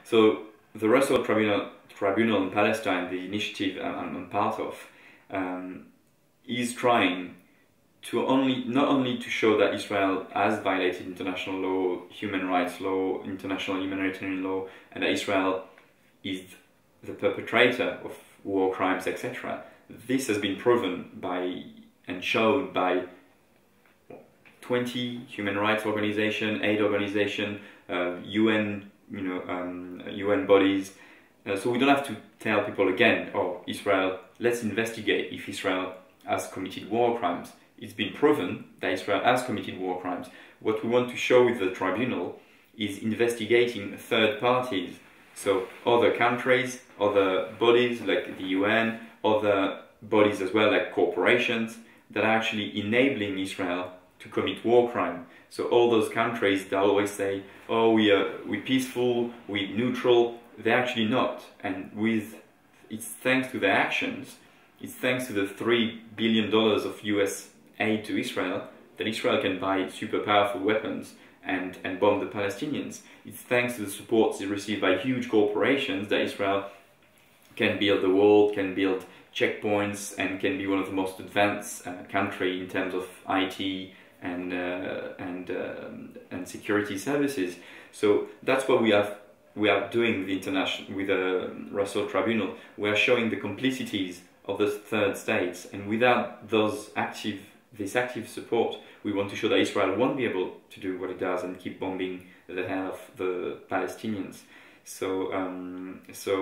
So the Russell Tribunal in Palestine, the initiative I'm part of, is trying to not only to show that Israel has violated international law, human rights law, international humanitarian law, and that Israel is the perpetrator of war crimes, etc. This has been proven by and shown by 20 human rights organizations, aid organizations, UN, UN bodies. So we don't have to tell people again, oh, Israel, let's investigate if Israel has committed war crimes. It's been proven that Israel has committed war crimes. What we want to show with the tribunal is investigating third parties. So other countries, other bodies like the UN, other bodies as well like corporations that are actually enabling Israel to commit war crime. So all those countries that always say, oh, we're peaceful, we're neutral, they're actually not. And it's thanks to their actions, it's thanks to the $3 billion of US aid to Israel that Israel can buy super powerful weapons and bomb the Palestinians. It's thanks to the support received by huge corporations that Israel can build the wall, can build checkpoints, and can be one of the most advanced country in terms of IT and security services. So that's what we are doing with the Russell Tribunal. We are showing the complicities of the third states, and without this active support, we want to show that Israel won't be able to do what it does and keep bombing the hell of the Palestinians. So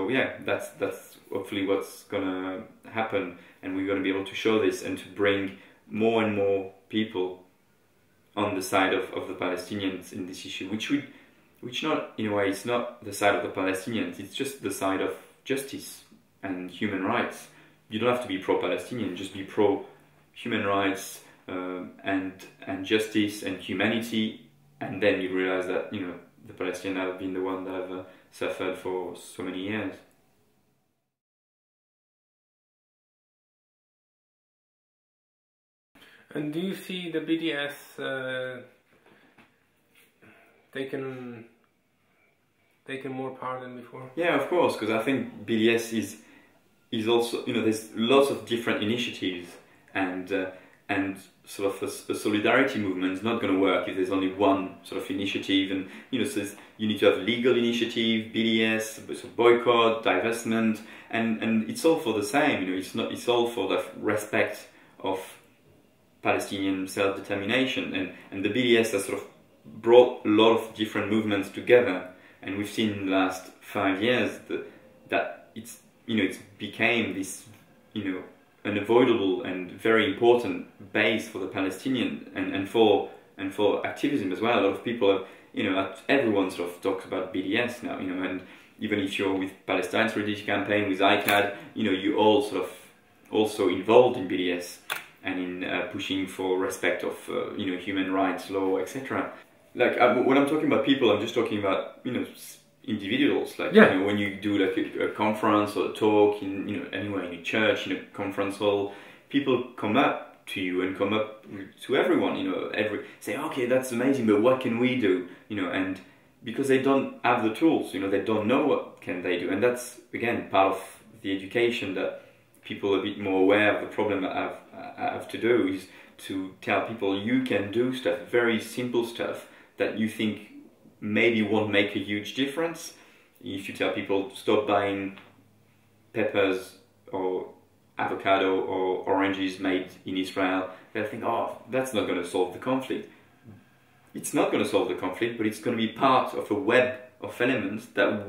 yeah, that's hopefully what's gonna happen, and we're gonna be able to show this and to bring more and more people on the side of the Palestinians in this issue, which not, in a way, it's not the side of the Palestinians, it's just the side of justice and human rights. You don't have to be pro-Palestinian, just be pro-human rights and justice and humanity, and then you realize that, the Palestinians have been the one that have suffered for so many years. And do you see the BDS taking more part than before? Yeah, of course, because I think BDS is also, there's lots of different initiatives, and sort of a solidarity movement is not going to work if there's only one sort of initiative. And so you need to have legal initiative, BDS, so boycott, divestment, and it's all for the same. It's all for the respect of Palestinian self-determination, and the BDS has sort of brought a lot of different movements together, and we've seen in the last 5 years that it's became this unavoidable and very important base for the Palestinian and for activism as well. A lot of people have, everyone sort of talks about BDS now, and even if you're with Palestine Solidarity Campaign, with ICAD, you all sort of also involved in BDS and in pushing for respect of human rights law, etc. Like when I'm talking about people, I'm just talking about individuals. Like when you do like a conference or a talk in anywhere in a church, in a conference hall, people come up to you and come up to everyone. Say, okay, that's amazing, but what can we do? And because they don't have the tools, they don't know what can they do, and that's again part of the education that people are a bit more aware of the problem that I have to do, is to tell people you can do stuff, very simple stuff that you think maybe won't make a huge difference. If you tell people stop buying peppers or avocado or oranges made in Israel, they'll think, oh, that's not going to solve the conflict. It's not going to solve the conflict, but it's going to be part of a web of elements that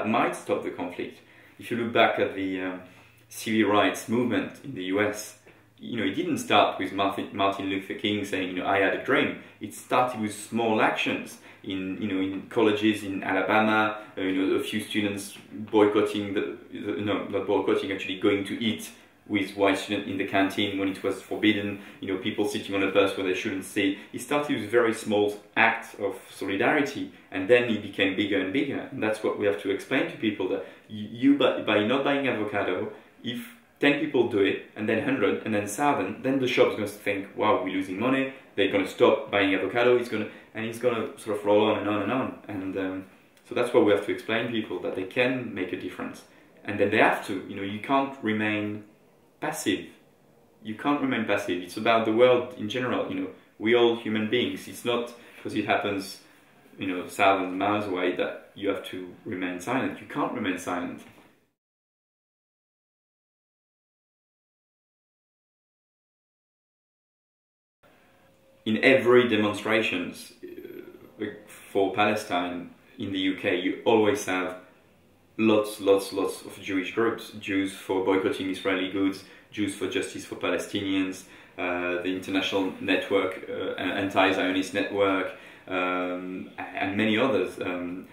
might stop the conflict. If you look back at the civil rights movement in the US, it didn't start with Martin Luther King saying, I had a dream. It started with small actions in colleges in Alabama, a few students boycotting not boycotting, actually going to eat with white students in the canteen when it was forbidden, people sitting on a bus where they shouldn't sit. It started with very small acts of solidarity, and then it became bigger and bigger. And that's what we have to explain to people, that by not buying avocado, if 10 people do it, and then 100, and then 1,000, then the shop's going to think, wow, we're losing money, they're going to stop buying avocado, it's going to sort of roll on and on and on. So that's why we have to explain people that they can make a difference, and then they have to. You can't remain passive. You can't remain passive. It's about the world in general. We all human beings. It's not because it happens, thousands of miles away that you have to remain silent. You can't remain silent. In every demonstrations for Palestine in the UK, you always have lots of Jewish groups. Jews for boycotting Israeli goods, Jews for justice for Palestinians, the international network, anti-Zionist network, and many others. Noam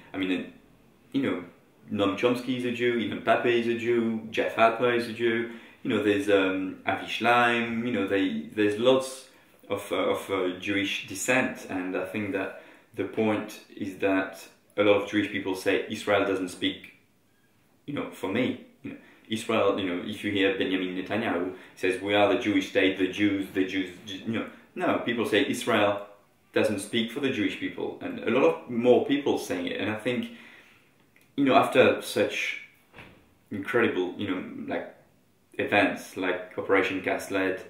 Chomsky is a Jew, even Pape is a Jew, Jeff Harper is a Jew. There's Avi Schleim. There's lots of Jewish descent, and I think that the point is that a lot of Jewish people say Israel doesn't speak, for me. Israel, if you hear Benjamin Netanyahu says we are the Jewish state, the Jews, no, people say Israel doesn't speak for the Jewish people, and a lot of more people saying it, and I think, after such incredible, like events like Operation Cast Lead,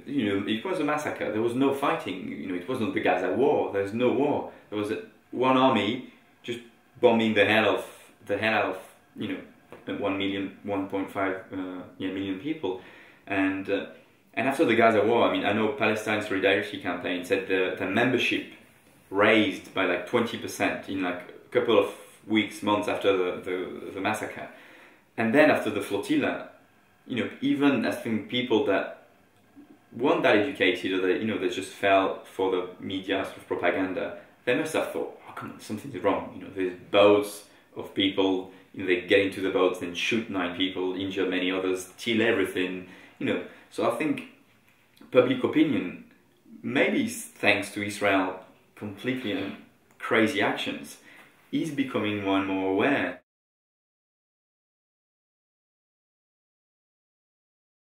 it was a massacre. There was no fighting. It wasn't the Gaza war. There's no war. There was one army just bombing the hell out of 1.5 million people, and after the Gaza war, I know Palestine Solidarity Campaign said the membership raised by like 20% in like a couple of weeks, months after the massacre, and then after the flotilla. Even I think people that weren't that educated, or they just fell for the media sort of propaganda, they must have thought, oh come on, something's wrong. There's boats of people, they get into the boats and shoot 9 people, injure many others, steal everything, So I think public opinion, maybe thanks to Israel completely crazy actions, is becoming more and more aware.